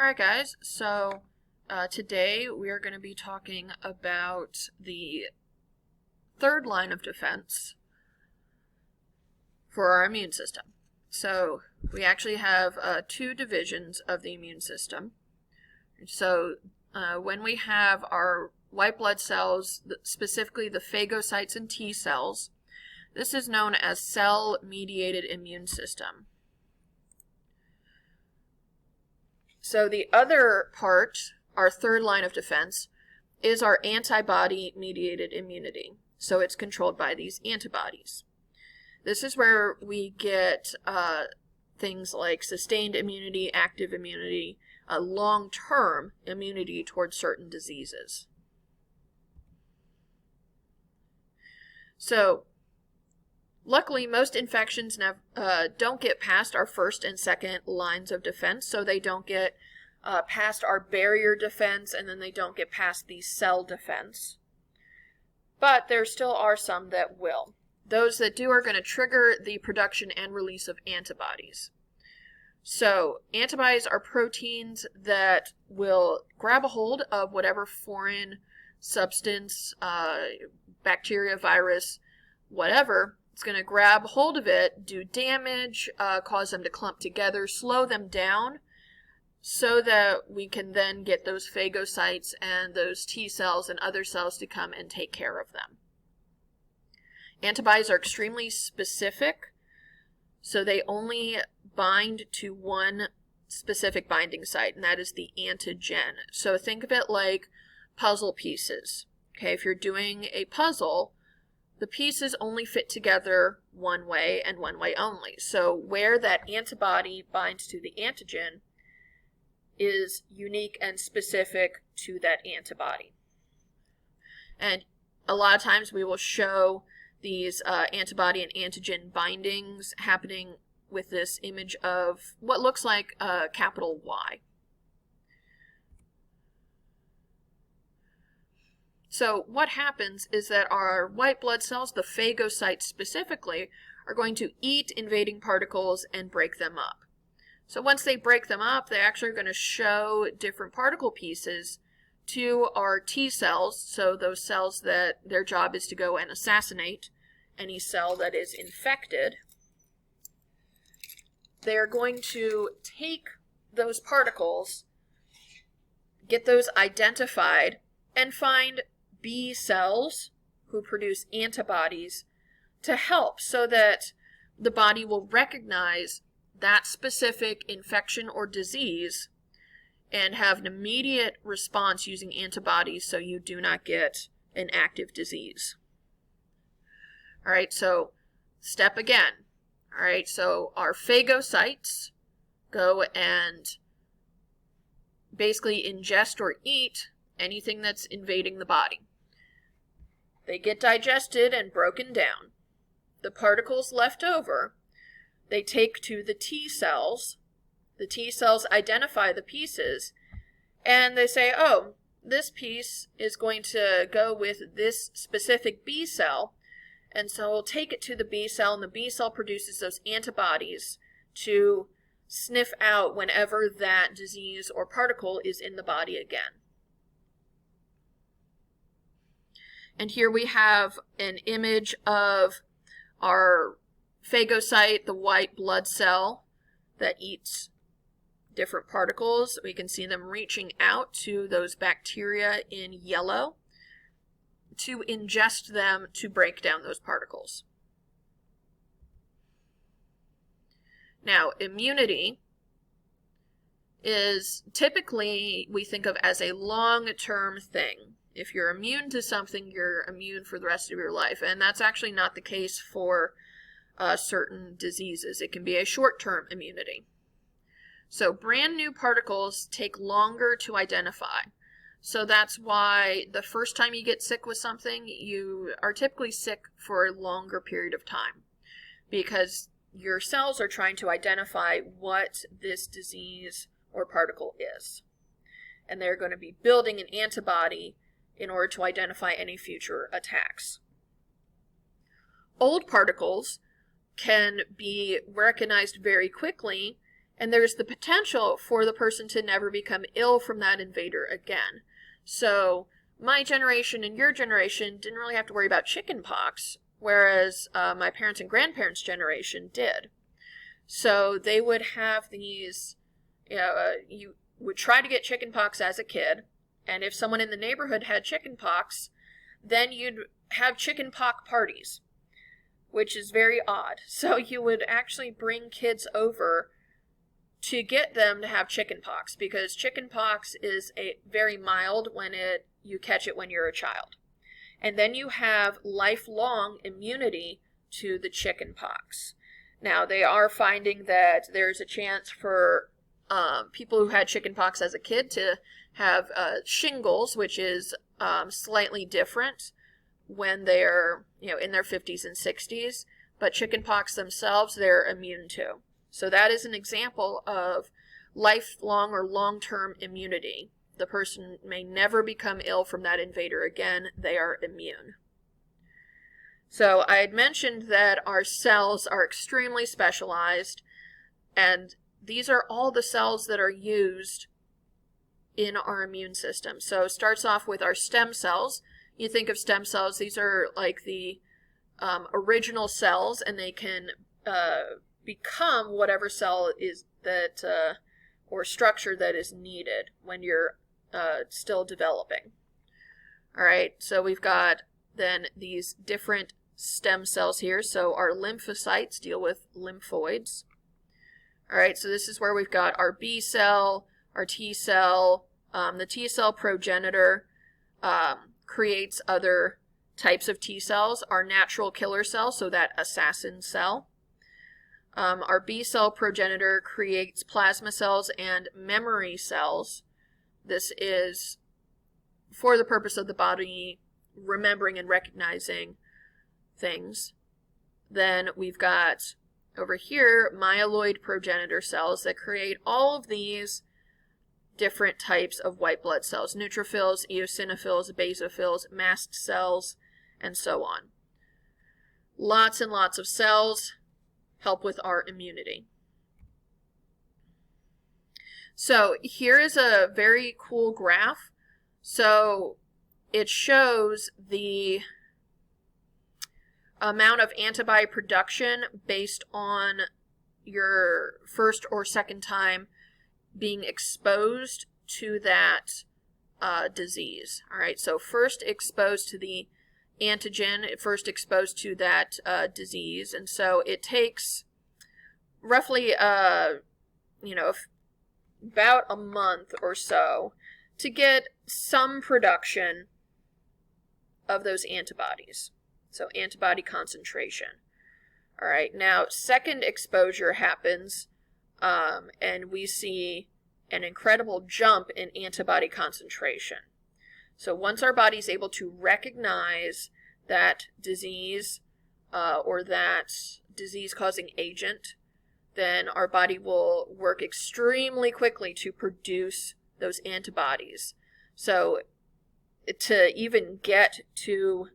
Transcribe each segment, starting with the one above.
Alright guys, so today we are going to be talking about the third line of defense for our immune system. So we actually have two divisions of the immune system. So when we have our white blood cells, specifically the phagocytes and T cells, this is known as cell-mediated immune system. So the other part, our third line of defense, is our antibody-mediated immunity. So it's controlled by these antibodies. This is where we get things like sustained immunity, active immunity, long-term immunity towards certain diseases. So luckily, most infections don't get past our first and second lines of defense, so they don't get past our barrier defense, and then they don't get past the cell defense. But there still are some that will. Those that do are going to trigger the production and release of antibodies. So antibodies are proteins that will grab a hold of whatever foreign substance, bacteria, virus, whatever. It's going to grab hold of it, do damage, cause them to clump together, slow them down, so that we can then get those phagocytes and those T cells and other cells to come and take care of them. Antibodies are extremely specific, so they only bind to one specific binding site, and that is the antigen. So think of it like puzzle pieces. Okay, if you're doing a puzzle, the pieces only fit together one way and one way only. So where that antibody binds to the antigen is unique and specific to that antibody. And a lot of times we will show these antibody and antigen bindings happening with this image of what looks like a capital Y. So what happens is that our white blood cells, the phagocytes specifically, are going to eat invading particles and break them up. So once they break them up, they actually are going to show different particle pieces to our T cells, so those cells that their job is to go and assassinate any cell that is infected. They're going to take those particles, get those identified, and find B cells who produce antibodies to help, so that the body will recognize that specific infection or disease and have an immediate response using antibodies so you do not get an active disease. All right, so step again. All right, so our phagocytes go and basically ingest or eat anything that's invading the body. They get digested and broken down. The particles left over, they take to the T cells. The T cells identify the pieces, and they say, oh, this piece is going to go with this specific B cell, and so we'll take it to the B cell, and the B cell produces those antibodies to sniff out whenever that disease or particle is in the body again. And here we have an image of our phagocyte, the white blood cell that eats different particles. We can see them reaching out to those bacteria in yellow to ingest them to break down those particles. Now, immunity is typically we think of as a long-term thing. If you're immune to something, you're immune for the rest of your life, and that's actually not the case for certain diseases. It can be a short-term immunity. So brand new particles take longer to identify. So that's why the first time you get sick with something, you are typically sick for a longer period of time, because your cells are trying to identify what this disease or particle is. And they're going to be building an antibody in order to identify any future attacks. Old particles can be recognized very quickly And there's the potential for the person to never become ill from that invader again. So my generation and your generation didn't really have to worry about chicken pox, whereas my parents' and grandparents' generation did. So they would have these, you would try to get chicken pox as a kid, and if someone in the neighborhood had chicken pox, then you'd have chicken pox parties, which is very odd. So you would actually bring kids over to get them to have chicken pox, because chicken pox is very mild when you catch it when you're a child. And then you have lifelong immunity to the chicken pox. Now, they are finding that there's a chance for people who had chicken pox as a kid to have shingles, which is slightly different when they're in their 50s and 60s. But chicken pox themselves, they're immune to. So that is an example of lifelong or long-term immunity. The person may never become ill from that invader again. They are immune. So I had mentioned that our cells are extremely specialized, and these are all the cells that are used in our immune system. So it starts off with our stem cells. You think of stem cells, these are like the original cells, and they can become whatever cell is that or structure that is needed when you're still developing. All right, so we've got then these different stem cells here. So our lymphocytes deal with lymphoids. All right, so this is where we've got our B cell, our T cell. The T cell progenitor creates other types of T cells. Our natural killer cell, so that assassin cell. Our B cell progenitor creates plasma cells and memory cells. This is for the purpose of the body remembering and recognizing things. Then we've got over here myeloid progenitor cells that create all of these different types of white blood cells: neutrophils, eosinophils, basophils, mast cells, and so on. Lots and lots of cells help with our immunity. So here is a very cool graph. So it shows the amount of antibody production based on your first or second time being exposed to that disease. All right, so first exposed to the antigen, first exposed to that disease, and so it takes roughly about a month or so to get some production of those antibodies. So antibody concentration. All right, now second exposure happens, and we see an incredible jump in antibody concentration. So once our body is able to recognize that disease or that disease-causing agent, then our body will work extremely quickly to produce those antibodies. So to even get to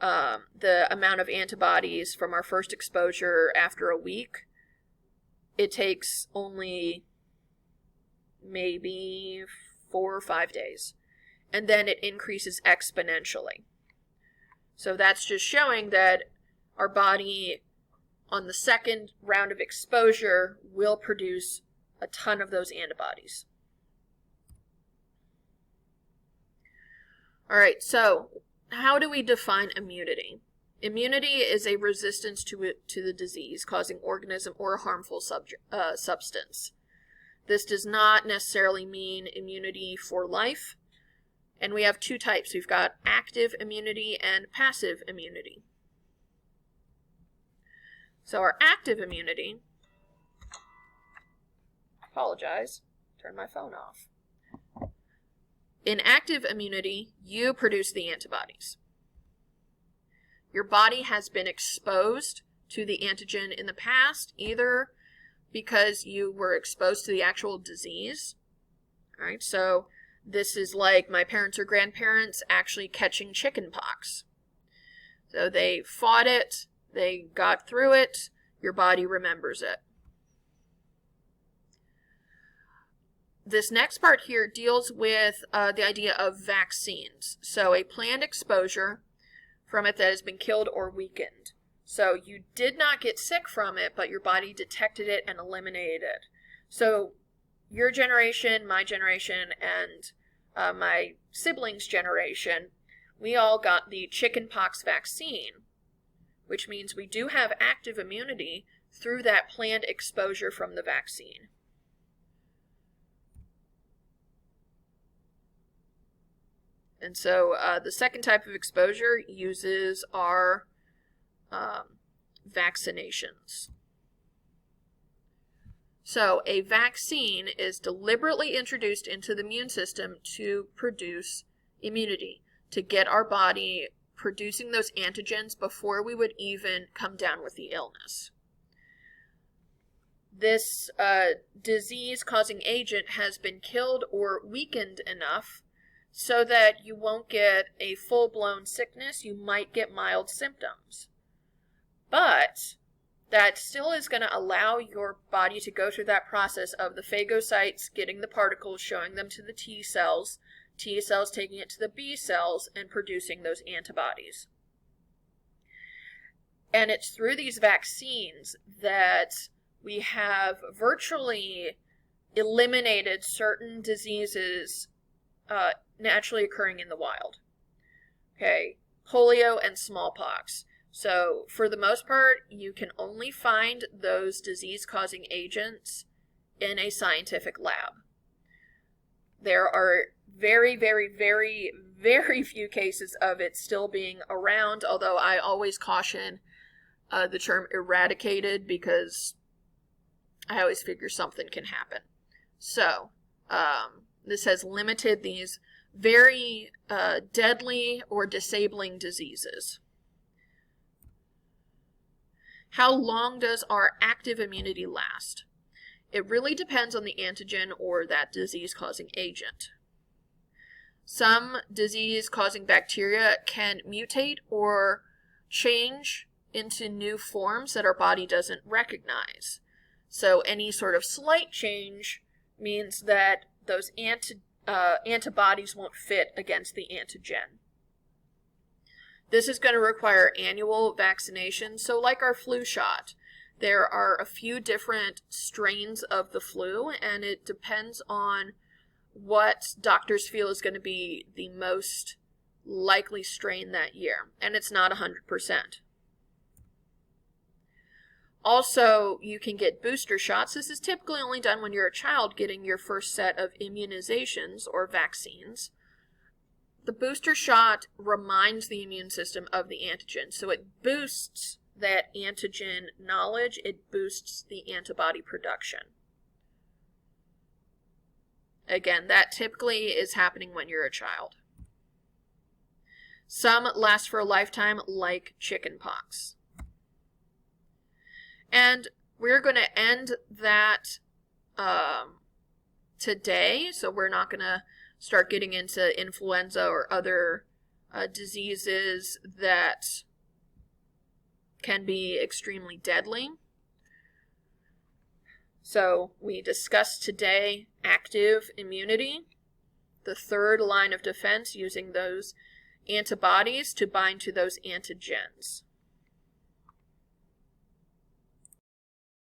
the amount of antibodies from our first exposure after a week, it takes only maybe 4 or 5 days. And then it increases exponentially. So that's just showing that our body, on the second round of exposure, will produce a ton of those antibodies. All right, so how do we define immunity? Immunity is a resistance to the disease-causing organism or a harmful substance. This does not necessarily mean immunity for life. And we have two types. We've got active immunity and passive immunity. So our active immunity, apologize, turn my phone off. In active immunity, you produce the antibodies. Your body has been exposed to the antigen in the past, either because you were exposed to the actual disease. All right, so this is like my parents or grandparents actually catching chicken pox. So they fought it, they got through it, your body remembers it. this next part here deals with the idea of vaccines. So a planned exposure from it that has been killed or weakened. So you did not get sick from it, but your body detected it and eliminated it. So your generation, my generation, and my siblings' generation, we all got the chickenpox vaccine, which means we do have active immunity through that planned exposure from the vaccine. And so the second type of exposure uses our vaccinations. So a vaccine is deliberately introduced into the immune system to produce immunity, to get our body producing those antigens before we would even come down with the illness. This disease-causing agent has been killed or weakened enough so that you won't get a full-blown sickness. You might get mild symptoms. But that still is going to allow your body to go through that process of the phagocytes getting the particles, showing them to the T cells taking it to the B cells, and producing those antibodies. And it's through these vaccines that we have virtually eliminated certain diseases naturally occurring in the wild. Okay, polio and smallpox. So for the most part, you can only find those disease-causing agents in a scientific lab. There are very, very, very, very few cases of it still being around, although I always caution the term eradicated because I always figure something can happen. So this has limited these very deadly or disabling diseases. How long does our active immunity last? It really depends on the antigen or that disease-causing agent. Some disease-causing bacteria can mutate or change into new forms that our body doesn't recognize. So any sort of slight change means that those antibodies won't fit against the antigen. This is going to require annual vaccination. So like our flu shot, there are a few different strains of the flu, and it depends on what doctors feel is going to be the most likely strain that year. And it's not 100%. Also, you can get booster shots. This is typically only done when you're a child getting your first set of immunizations or vaccines. The booster shot reminds the immune system of the antigen, so it boosts that antigen knowledge, it boosts the antibody production. Again, that typically is happening when you're a child. Some last for a lifetime, like chickenpox. And we're going to end that today, so we're not going to start getting into influenza or other diseases that can be extremely deadly. So we discussed today active immunity, the third line of defense using those antibodies to bind to those antigens.